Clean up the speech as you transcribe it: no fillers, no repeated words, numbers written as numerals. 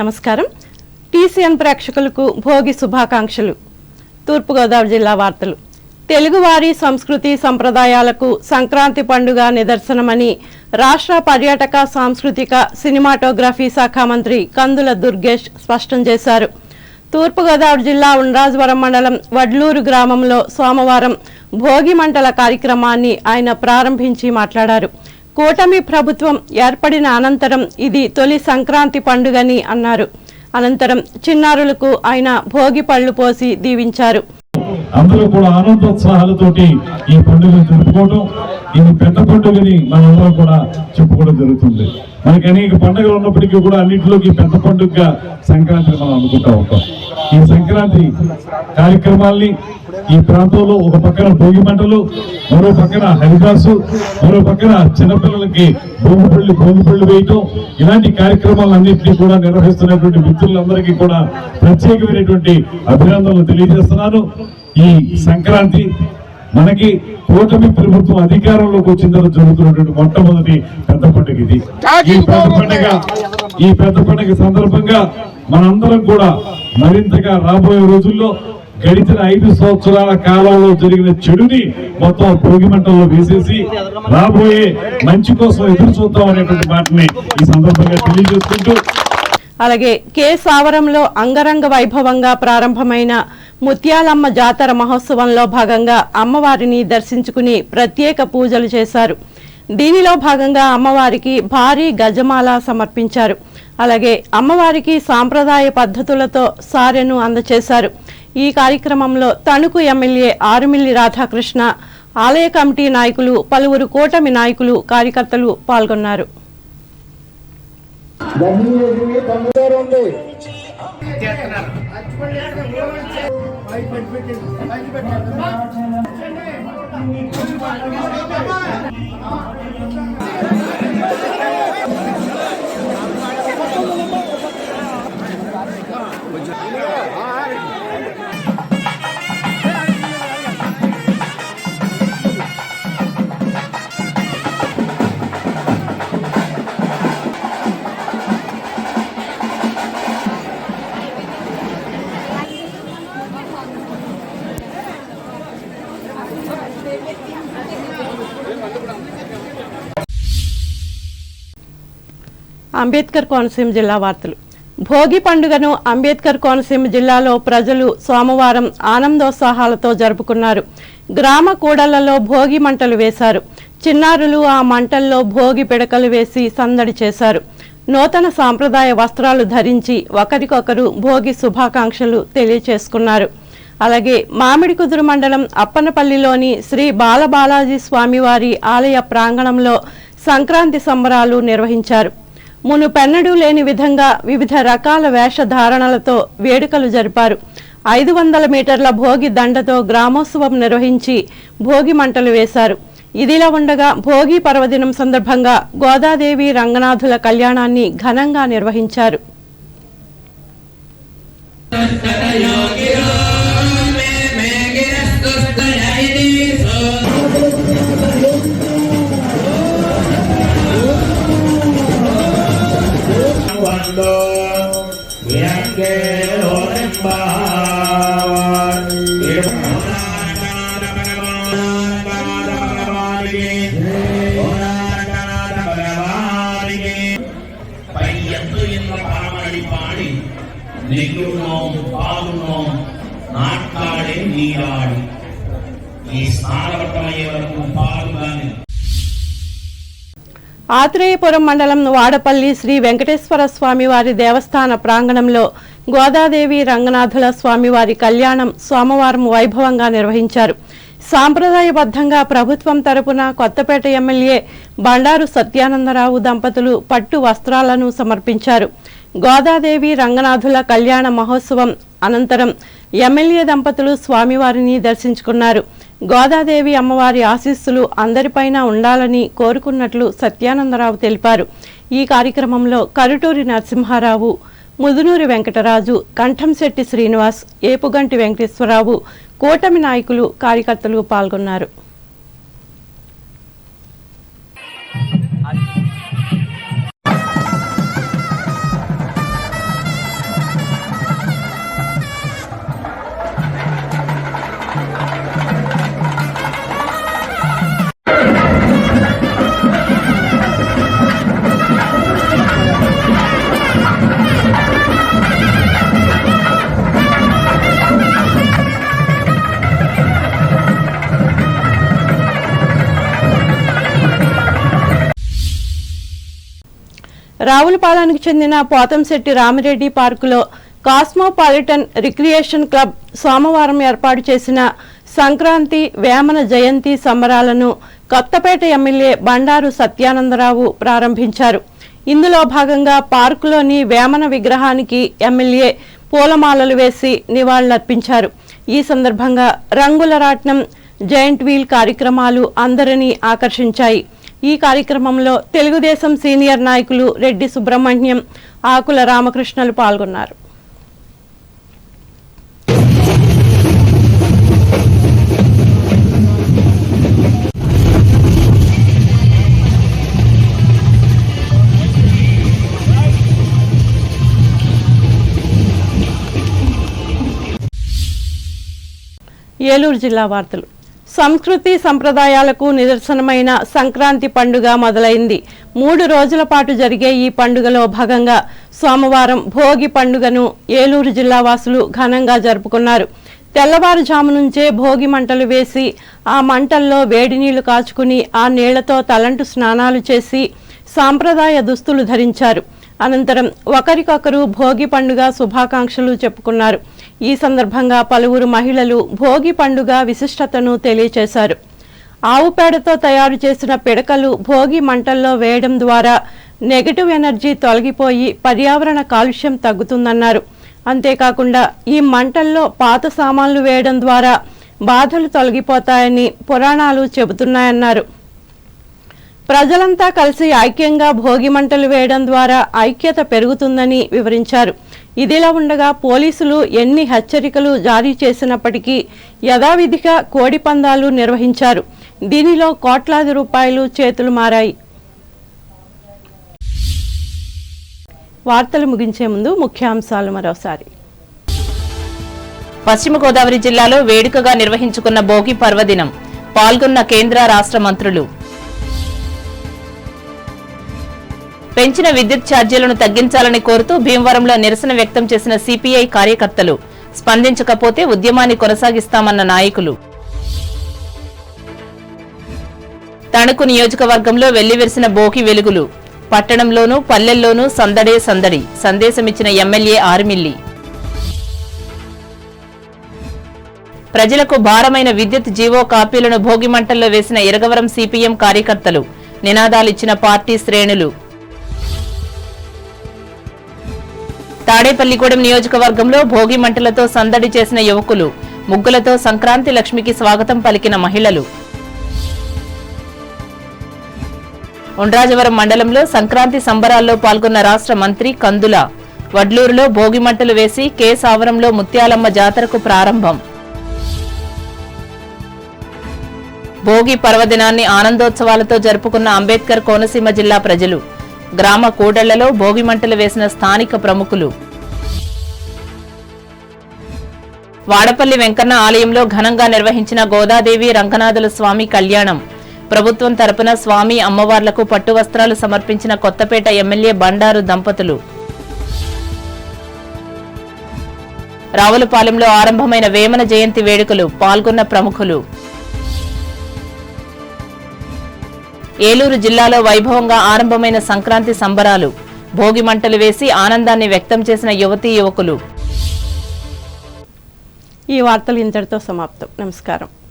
నమస్కారం. టీసీఎన్ ప్రేక్షకులకు భోగి శుభాకాంక్షలు. తూర్పుగోదావరి జిల్లా వార్తలు. తెలుగువారి సంస్కృతి సంప్రదాయాలకు సంక్రాంతి పండుగ నిదర్శనమని రాష్ట్ర పర్యాటక సాంస్కృతిక సినిమాటోగ్రఫీ శాఖ మంత్రి కందుల దుర్గేష్ స్పష్టం చేశారు. తూర్పుగోదావరి జిల్లా ఉండ్రాజవరం మండలం వడ్లూరు గ్రామంలో సోమవారం భోగి మంటల కార్యక్రమాన్ని ఆయన ప్రారంభించి మాట్లాడారు. కూటమి ప్రభుత్వం ఏర్పడిన అనంతరం ఇది తొలి సంక్రాంతి పండుగని అన్నారు. అనంతరం చిన్నారులకు ఆయన భోగి పళ్ళు పోసి దీవించారు. అందరూ కూడా ఆనందోత్సాహాలతోటి ఈ పండుగను జరుపుకోవడం, ఇది పెద్ద పండుగని మనందరం కూడా చెప్పుకోవడం జరుగుతుంది. మనకి అనేక పండుగలు ఉన్నప్పటికీ కూడా అన్నింటిలోకి పెద్ద పండుగగా సంక్రాంతిని మనం అనుకుంటా ఉంటాం. ఈ సంక్రాంతి కార్యక్రమాల్ని ఈ ప్రాంతంలో ఒక పక్కన భోగి మంటలు, మరో పక్కన హరిదాసు, మరో పక్కన చిన్నపిల్లలకి భోగి పళ్ళు వేయటం, ఇలాంటి కార్యక్రమాలన్నింటినీ కూడా నిర్వహిస్తున్నటువంటి మిత్రులందరికీ కూడా ప్రత్యేకమైనటువంటి అభినందనలు తెలియజేస్తున్నాను. ఈ సంక్రాంతి మనకి కూటమి ప్రభుత్వం అధికారంలోకి వచ్చిన తర్వాత జరుగుతున్నటువంటి మొట్టమొదటి పెద్ద పండుగ ఇది. ఈ పెద్ద పండుగ సందర్భంగా మనందరం కూడా మరింతగా రాబోయే రోజుల్లో గడిచిన 5 సంవత్సరాల కాలంలో జరిగిన చెడుని మొత్తం భోగి మంటల్లో వేసేసి రాబోయే మంచి కోసం ఎదురు చూద్దాం అనేటువంటి మాటని ఈ సందర్భంగా తెలియజేసుకుంటూ, అలాగే కె సావరంలో అంగరంగ వైభవంగా ప్రారంభమైన ముత్యాలమ్మ జాతర మహోత్సవంలో భాగంగా అమ్మవారిని దర్శించుకుని ప్రత్యేక పూజలు చేశారు. దీనిలో భాగంగా అమ్మవారికి భారీ గజమాల సమర్పించారు. అలాగే అమ్మవారికి సాంప్రదాయ పద్ధతులతో సారెను అందజేశారు. ఈ కార్యక్రమంలో తణుకు ఎమ్మెల్యే ఆరుమిల్లి రాధాకృష్ణ, ఆలయ కమిటీ నాయకులు, పలువురు కూటమి నాయకులు, కార్యకర్తలు పాల్గొన్నారు. అంబేద్కర్ కోనసీమ జిల్లా వార్తలు. భోగి పండుగను అంబేద్కర్ కోనసీమ జిల్లాలో ప్రజలు సోమవారం ఆనందోత్సాహాలతో జరుపుకున్నారు. గ్రామ కూడళ్లలో భోగి మంటలు వేశారు. చిన్నారులు ఆ మంటల్లో భోగి పిడకలు వేసి సందడి చేశారు. నూతన సాంప్రదాయ వస్త్రాలు ధరించి ఒకరికొకరు భోగి శుభాకాంక్షలు తెలియచేసుకున్నారు. అలాగే మామిడికుదురు మండలం అప్పనపల్లిలోని శ్రీ బాలబాలాజీ స్వామివారి ఆలయ ప్రాంగణంలో సంక్రాంతి సంబరాలు నిర్వహించారు. మునుపెన్నడూ లేని విధంగా వివిధ రకాల వేషధారణలతో వేడుకలు జరిపారు. 500 మీటర్ల భోగి దండతో గ్రామోత్సవం నిర్వహించి భోగి మంటలు వేశారు. ఇదిలా ఉండగా భోగి పర్వదినం సందర్భంగా గోదాదేవి రంగనాథుల కళ్యాణాన్ని ఘనంగా నిర్వహించారు. ఆత్రేయపురం మండలం వాడపల్లి శ్రీ వెంకటేశ్వర స్వామివారి దేవస్థాన ప్రాంగణంలో గోదాదేవి రంగనాథుల స్వామివారి కళ్యాణం సోమవారం వైభవంగా నిర్వహించారు. సాంప్రదాయబద్ధంగా ప్రభుత్వం తరపున కొత్తపేట ఎమ్మెల్యే బండారు సత్యానందరావు దంపతులు పట్టు వస్త్రాలను సమర్పించారు. గోదాదేవి రంగనాథుల కళ్యాణ మహోత్సవం అనంతరం ఎమ్మెల్యే దంపతులు స్వామివారిని దర్శించుకున్నారు. గోదాదేవి అమ్మవారి ఆశీస్సులు అందరిపైన ఉండాలని కోరుకున్నట్లు సత్యానందరావు తెలిపారు. ఈ కార్యక్రమంలో కరుటూరి నరసింహారావు, ముదునూరి వెంకటరాజు, కంఠంశెట్టి శ్రీనివాస్, ఏపుగంటి వెంకటేశ్వరరావు, కూటమి నాయకులు, కార్యకర్తలు పాల్గొన్నారు. రావులపాలెంకు చెందిన పోతంశెట్టి రామిరెడ్డి పార్కులో కాస్మోపాలిటన్ రిక్రియేషన్ క్లబ్ సోమవారం ఏర్పాటు చేసిన సంక్రాంతి వేమన జయంతి సంబరాలను కొత్తపేట ఎమ్మెల్యే బండారు సత్యానందరావు ప్రారంభించారు. ఇందులో భాగంగా పార్కులోని వేమన విగ్రహానికి ఎమ్మెల్యే పూలమాలలు వేసి నివాళులర్పించారు. ఈ సందర్భంగా రంగుల రాట్నం, జైంట్ వీల్ కార్యక్రమాలు అందరినీ ఆకర్షించాయి. ఈ కార్యక్రమంలో తెలుగుదేశం సీనియర్ నాయకులు రెడ్డి సుబ్రహ్మణ్యం, ఆకుల రామకృష్ణలు పాల్గొన్నారు. ఏలూరు జిల్లా వార్తలు. సంస్కృతి సంప్రదాయాలకు నిదర్శనమైన సంక్రాంతి పండుగ మొదలైంది. 3 రోజుల పాటు జరిగే ఈ పండుగలో భాగంగా సోమవారం భోగి పండుగను ఏలూరు జిల్లా వాసులు ఘనంగా జరుపుకున్నారు. తెల్లవారుజాము నుంచే భోగి మంటలు వేసి ఆ మంటల్లో వేడి నీళ్లు కాచుకుని ఆ నీళ్లతో తలంటు స్నానాలు చేసి సాంప్రదాయ దుస్తులు ధరించారు. అనంతరం ఒకరికొకరు భోగి పండుగ శుభాకాంక్షలు చెప్పుకున్నారు. ఈ సందర్భంగా పలువురు మహిళలు భోగి పండుగ విశిష్టతను తెలియచేశారు. ఆవు పేడతో తయారు చేసిన పిడకలు భోగి మంటల్లో వేయడం ద్వారా నెగటివ్ ఎనర్జీ తొలగిపోయి పర్యావరణ కాలుష్యం తగ్గుతుందన్నారు. అంతేకాకుండా ఈ మంటల్లో పాత సామాన్లు వేయడం ద్వారా బాధలు తొలగిపోతాయని పురాణాలు చెబుతున్నాయన్నారు. ప్రజలంతా కలిసి ఐక్యంగా భోగి మంటలు వేయడం ద్వారా ఐక్యత పెరుగుతుందని వివరించారు. ఇదిలా ఉండగా పోలీసులు ఎన్ని హెచ్చరికలు జారీ చేసినప్పటికీ యథావిధిగా కోడి పందాలు నిర్వహించారు. దీనిలో కోట్లాది రూపాయలు చేతులు మారాయి. వార్తలు ముగించే ముందు ముఖ్యాంశాలు మరోసారి. పశ్చిమ గోదావరి జిల్లాలో వేడుకగా నిర్వహించుకున్న భోగి పర్వదినం. పాల్గొన్న కేంద్ర రాష్ట్ర మంత్రులు. పెంచిన విద్యుత్ ఛార్జీలను తగ్గించాలని కోరుతూ భీమవరంలో నిరసన వ్యక్తం చేసిన సిపిఐ కార్యకర్తలు. స్పందించకపోతే ఉద్యమాన్ని కొనసాగిస్తామన్న నాయకులు. తణుకు నియోజకవర్గంలో వెల్లివిరిసిన భోగి వెలుగులు. పట్టణంలోనూ పల్లెల్లోనూ సందడే సందడి. సందేశమిచ్చిన ఎమ్మెల్యే ఆర్మిల్లి. ప్రజలకు భారమైన విద్యుత్ జీవో కాపీలను భోగి మంటల్లో వేసిన ఇరగవరం సిపిఎం కార్యకర్తలు. నినాదాలిచ్చిన పార్టీ శ్రేణులు. తాడేపల్లిగూడెం నియోజకవర్గంలో భోగి మంటలతో సందడి చేసిన యువకులు. ముగ్గులతో సంక్రాంతి లక్ష్మికి స్వాగతం పలికిన మహిళలు. ఉండ్రాజవరం మండలంలో సంక్రాంతి సంబరాల్లో పాల్గొన్న రాష్ట్ర మంత్రి కందుల. వడ్లూరులో భోగి మంటలు వేసి కేసావరంలో ముత్యాలమ్మ జాతరకు ప్రారంభం. భోగి పర్వదినాన్ని ఆనందోత్సవాలతో జరుపుకున్న అంబేద్కర్ కోనసీమ జిల్లా ప్రజలు. గ్రామ కూడళ్లలో భోగి మంటలు వేసిన స్థానిక ప్రముఖులు. వాడపల్లి వెంకన్న ఆలయంలో ఘనంగా నిర్వహించిన గోదాదేవి రంగనాథుల స్వామి కళ్యాణం. ప్రభుత్వం తరపున స్వామి అమ్మవార్లకు పట్టు వస్త్రాలు సమర్పించిన కొత్తపేట ఎమ్మెల్యే బండారు దంపతులు. రావులపాలెంలో ఆరంభమైన వేమన జయంతి వేడుకలు. పాల్గొన్న ప్రముఖులు. ఏలూరు జిల్లాలో వైభవంగా ఆరంభమైన సంక్రాంతి సంబరాలు. భోగి మంటలు వేసి ఆనందాన్ని వ్యక్తం చేసిన యువతీ యువకులు. ఈ వార్తలు ఇంతటితో సమాప్తం. నమస్కారం.